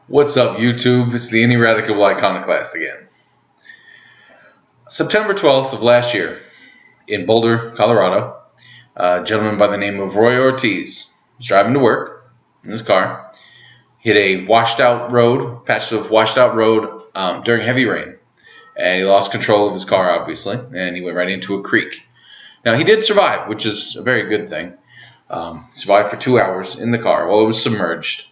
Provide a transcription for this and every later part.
What's up, YouTube? It's the Ineradicable Iconoclast again. September 12th of last year, in Boulder, Colorado, a gentleman by the name of Roy Ortiz was driving to work in his car, hit a patch of washed out road during heavy rain, and he lost control of his car, obviously, and he went right into a creek. Now, he did survive, which is a very good thing. Survived for 2 hours in the car while it was submerged.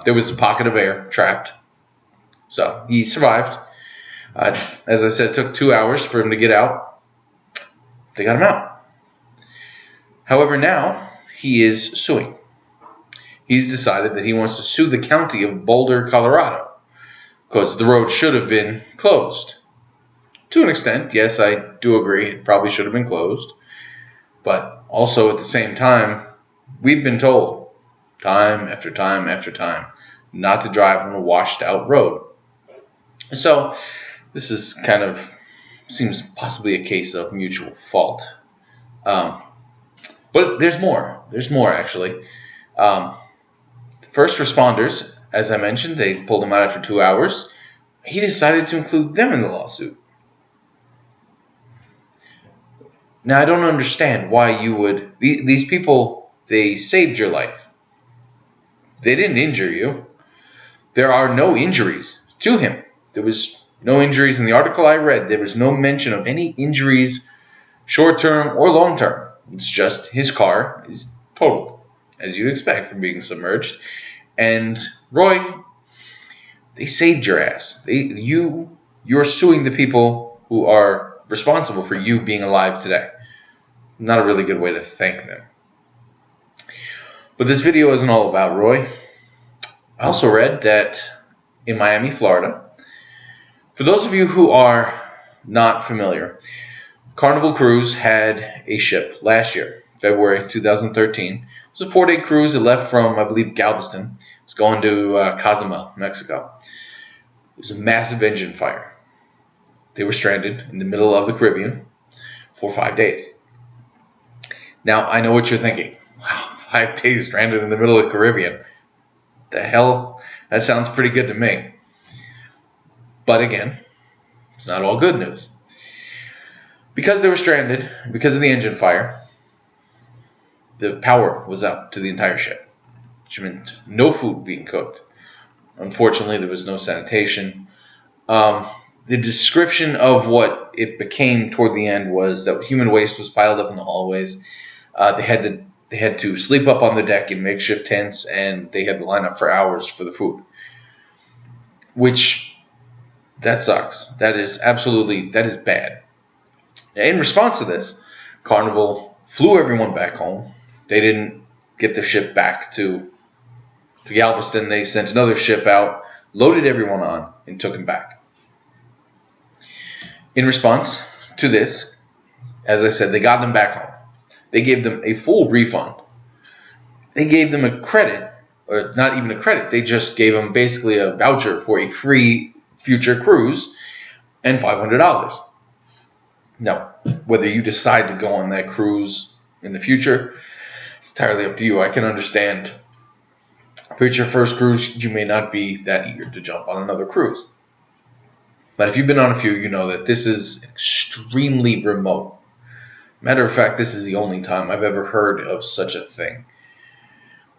There was a pocket of air trapped, so he survived. As I said, it took 2 hours for him to get out. They got him out. However, now he is suing. He's decided that he wants to sue the county of Boulder, Colorado, because the road should have been closed. To an extent, yes, I do agree, it probably should have been closed. But also at the same time, we've been told time after time after time not to drive on a washed out road. So this is seems possibly a case of mutual fault. But there's more. There's more, actually. First responders, as I mentioned, they pulled him out after 2 hours. He decided to include them in the lawsuit. Now, I don't understand why you would... These people, they saved your life. They didn't injure you. There are no injuries to him. There was no injuries in the article I read. There was no mention of any injuries, short-term or long-term. It's just his car is totaled, as you'd expect from being submerged. And Roy, they saved your ass. You're suing the people who are responsible for you being alive today. Not a really good way to thank them. But this video isn't all about Roy. I also read that in Miami, Florida, for those of you who are not familiar, Carnival Cruise had a ship last year, February 2013. It was a 4-day cruise. It left from, I believe, Galveston. It was going to Cozumel, Mexico. It was a massive engine fire. They were stranded in the middle of the Caribbean for 5 days. Now, I know what you're thinking. Wow, 5 days stranded in the middle of the Caribbean. The hell? That sounds pretty good to me. But again, it's not all good news. Because they were stranded, because of the engine fire, the power was out to the entire ship, which meant no food being cooked. Unfortunately, there was no sanitation. The description of what it became toward the end was that human waste was piled up in the hallways. They had to sleep up on the deck in makeshift tents, and they had to line up for hours for the food. Which, that sucks. That is bad. Now, in response to this, Carnival flew everyone back home. They didn't get the ship back to Galveston. They sent another ship out, loaded everyone on, and took them back. In response to this, as I said, they got them back home. They gave them a full refund. They gave them a credit, or not even a credit. They just gave them basically a voucher for a free future cruise and $500. Now, whether you decide to go on that cruise in the future, it's entirely up to you. I can understand if it's your first cruise, you may not be that eager to jump on another cruise. But if you've been on a few, you know that this is extremely remote. Matter of fact, this is the only time I've ever heard of such a thing.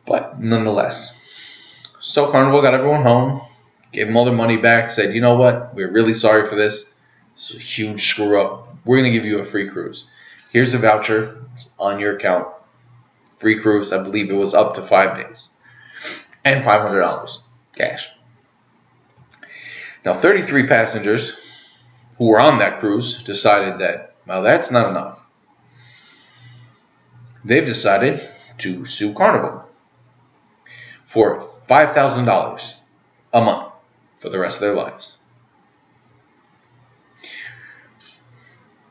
But nonetheless. So Carnival got everyone home, gave them all their money back, said, you know what, we're really sorry for this. This is a huge screw up. We're going to give you a free cruise. Here's a voucher. It's on your account. Free cruise. I believe it was up to 5 days. And $500 cash. Now, 33 passengers who were on that cruise decided that, well, that's not enough. They've decided to sue Carnival for $5,000 a month for the rest of their lives.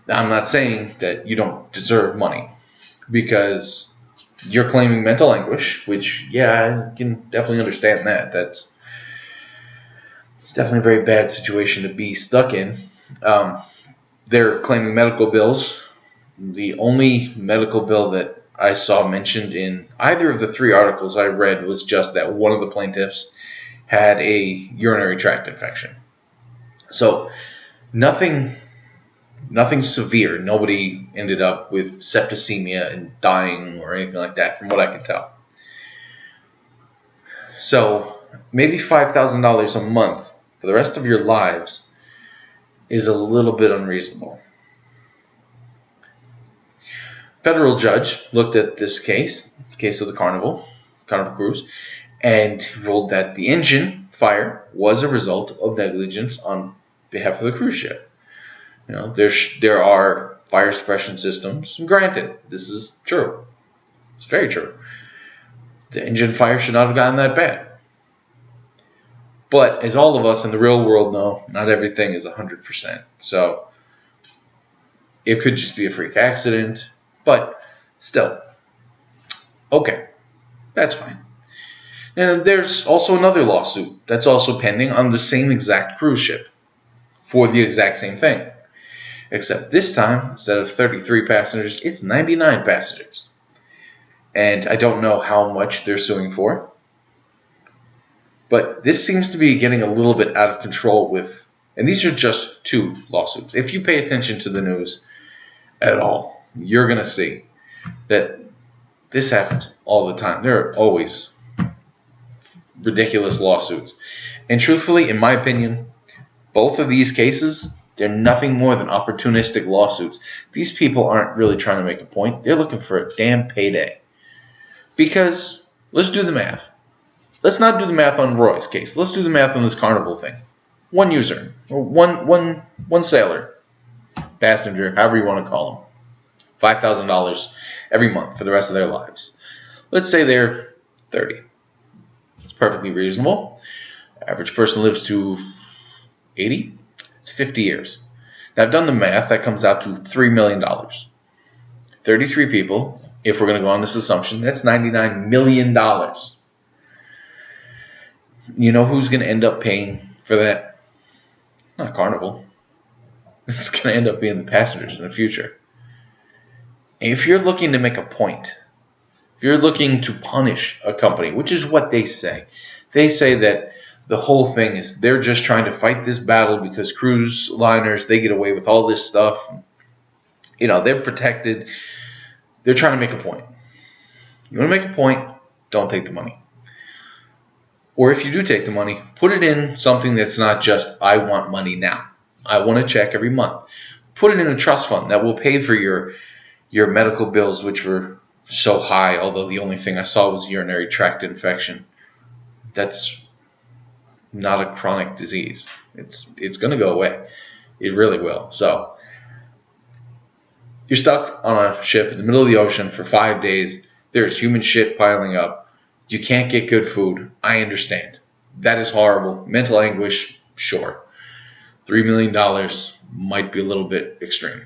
Now, I'm not saying that you don't deserve money, because you're claiming mental anguish, which, yeah, I can definitely understand that. It's definitely a very bad situation to be stuck in. They're claiming medical bills. The only medical bill that I saw mentioned in either of the 3 articles I read was just that one of the plaintiffs had a urinary tract infection. So nothing severe. Nobody ended up with septicemia and dying or anything like that, from what I can tell. So maybe $5,000 a month for the rest of your lives is a little bit unreasonable. Federal judge looked at this case of the Carnival Cruise, and ruled that the engine fire was a result of negligence on behalf of the cruise ship. There are fire suppression systems. Granted, this is true. It's very true. The engine fire should not have gotten that bad. But as all of us in the real world know, not everything is 100%. So it could just be a freak accident. But still, okay, that's fine. And there's also another lawsuit that's also pending on the same exact cruise ship for the exact same thing. Except this time, instead of 33 passengers, it's 99 passengers. And I don't know how much they're suing for. But this seems to be getting a little bit out of control with, and these are just 2 lawsuits. If you pay attention to the news at all, you're going to see that this happens all the time. There are always ridiculous lawsuits. And truthfully, in my opinion, both of these cases, they're nothing more than opportunistic lawsuits. These people aren't really trying to make a point. They're looking for a damn payday. Because, let's do the math. Let's not do the math on Roy's case. Let's do the math on this Carnival thing. One user, or one sailor, passenger, however you want to call them, $5,000 every month for the rest of their lives. Let's say they're 30. It's perfectly reasonable. Average person lives to 80. It's 50 years. Now, I've done the math. That comes out to $3 million. 33 people, if we're going to go on this assumption, that's $99 million. You know who's going to end up paying for that? Not Carnival. It's going to end up being the passengers in the future. And if you're looking to make a point, if you're looking to punish a company, which is what they say that the whole thing is they're just trying to fight this battle because cruise liners, they get away with all this stuff. They're protected. They're trying to make a point. You want to make a point, don't take the money. Or if you do take the money, put it in something that's not just, I want money now. I want a check every month. Put it in a trust fund that will pay for your medical bills, which were so high, although the only thing I saw was urinary tract infection. That's not a chronic disease. It's going to go away. It really will. So you're stuck on a ship in the middle of the ocean for 5 days. There's human shit piling up. You can't get good food. I understand. That is horrible. Mental anguish, sure. $3 million might be a little bit extreme.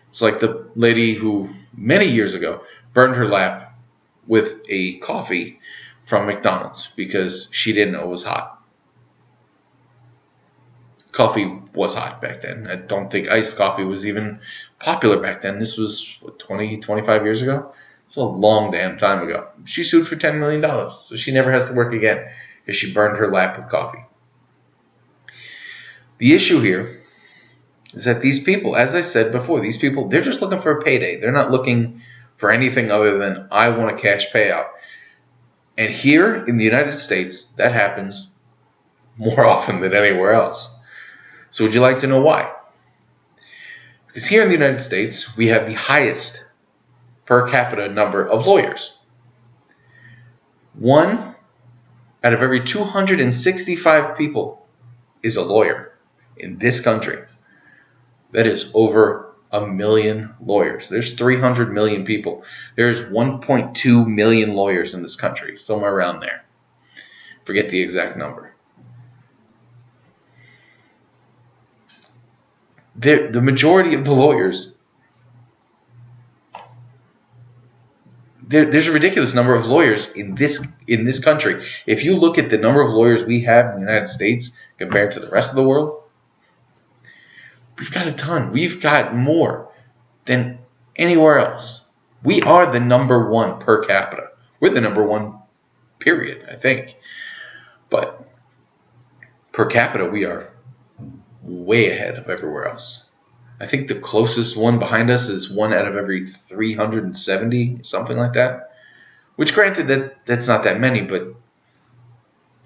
It's like the lady who many years ago burned her lap with a coffee from McDonald's because she didn't know it was hot. Coffee was hot back then. I don't think iced coffee was even popular back then. This was, 20, 25 years ago? It's a long damn time ago. She sued for $10 million, so she never has to work again because she burned her lap with coffee. The issue here is that these people, as I said before, they're just looking for a payday. They're not looking for anything other than, I want a cash payout. And here in the United States, that happens more often than anywhere else. So would you like to know why? Because here in the United States, we have the highest per capita number of lawyers. 1 out of every 265 people is a lawyer in this country. That is over 1 million lawyers. There's 300 million people. There's 1.2 million lawyers in this country, somewhere around there. Forget the exact number. The majority of the lawyers, there's a ridiculous number of lawyers in this country. If you look at the number of lawyers we have in the United States compared to the rest of the world, we've got a ton. We've got more than anywhere else. We are the #1 per capita. We're the #1, period, I think. But per capita, we are way ahead of everywhere else. I think the closest one behind us is 1 out of every 370, something like that. Which, granted, that's not that many, but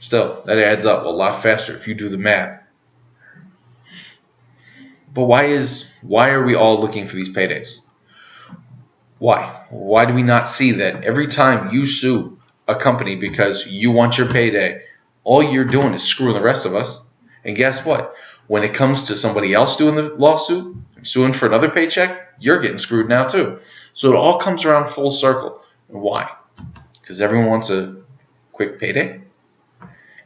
still, that adds up a lot faster if you do the math. But why are we all looking for these paydays? Why? Why do we not see that every time you sue a company because you want your payday, all you're doing is screwing the rest of us? And guess what? When it comes to somebody else doing the lawsuit, suing for another paycheck, you're getting screwed now too. So it all comes around full circle. And why? Because everyone wants a quick payday.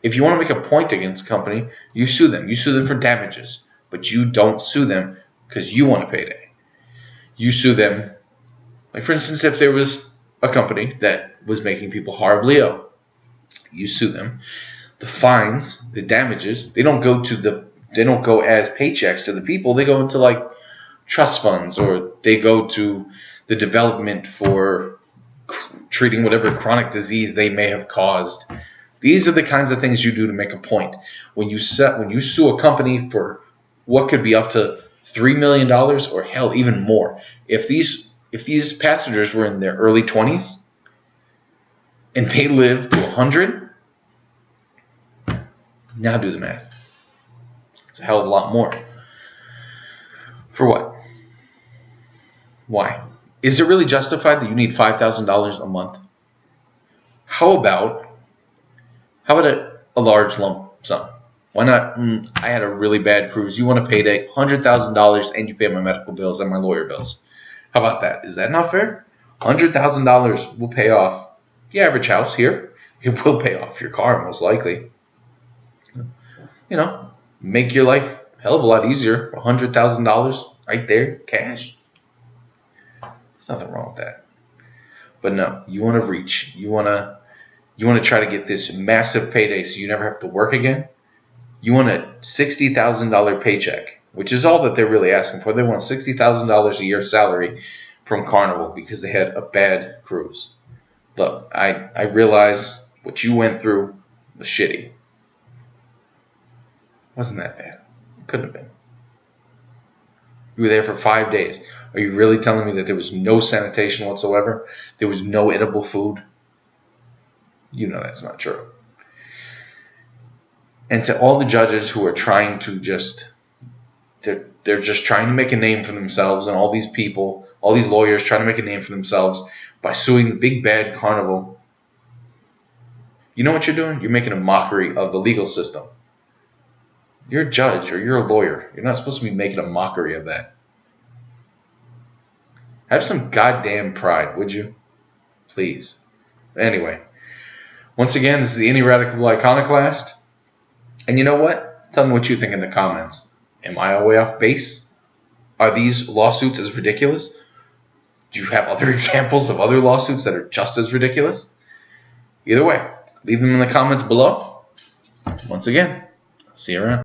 If you want to make a point against a company, you sue them. You sue them for damages. But you don't sue them because you want a payday. You sue them, like for instance, if there was a company that was making people horribly ill, you sue them. The fines, the damages, they don't go as paychecks to the people. They go into like trust funds, or they go to the development for treating whatever chronic disease they may have caused. These are the kinds of things you do to make a point. When you sue a company for what could be up to $3 million, or hell, even more. If these passengers were in their early 20s and they lived to 100, now do the math. It's a hell of a lot more. For what? Why? Is it really justified that you need $5,000 a month? How about a large lump sum? Why not? I had a really bad cruise. You want to pay $100,000 and you pay my medical bills and my lawyer bills. How about that? Is that not fair? $100,000 will pay off the average house here. It will pay off your car, most likely. You know, make your life a hell of a lot easier. $100,000 right there, cash. There's nothing wrong with that. But no, you want to reach. You want to try to get this massive payday so you never have to work again. You want a $60,000 paycheck, which is all that they're really asking for. They want $60,000 a year salary from Carnival because they had a bad cruise. Look, I realize what you went through was shitty. Wasn't that bad. It couldn't have been. You were there for 5 days. Are you really telling me that there was no sanitation whatsoever? There was no edible food? You know that's not true. And to all the judges who are trying to they're just trying to make a name for themselves, and all these people, all these lawyers trying to make a name for themselves by suing the big bad Carnival. You know what you're doing? You're making a mockery of the legal system. You're a judge or you're a lawyer. You're not supposed to be making a mockery of that. Have some goddamn pride, would you? Please. Anyway, once again, this is the Ineradicable Iconoclast. And you know what? Tell me what you think in the comments. Am I way off base? Are these lawsuits as ridiculous? Do you have other examples of other lawsuits that are just as ridiculous? Either way, leave them in the comments below. Once again, see you around.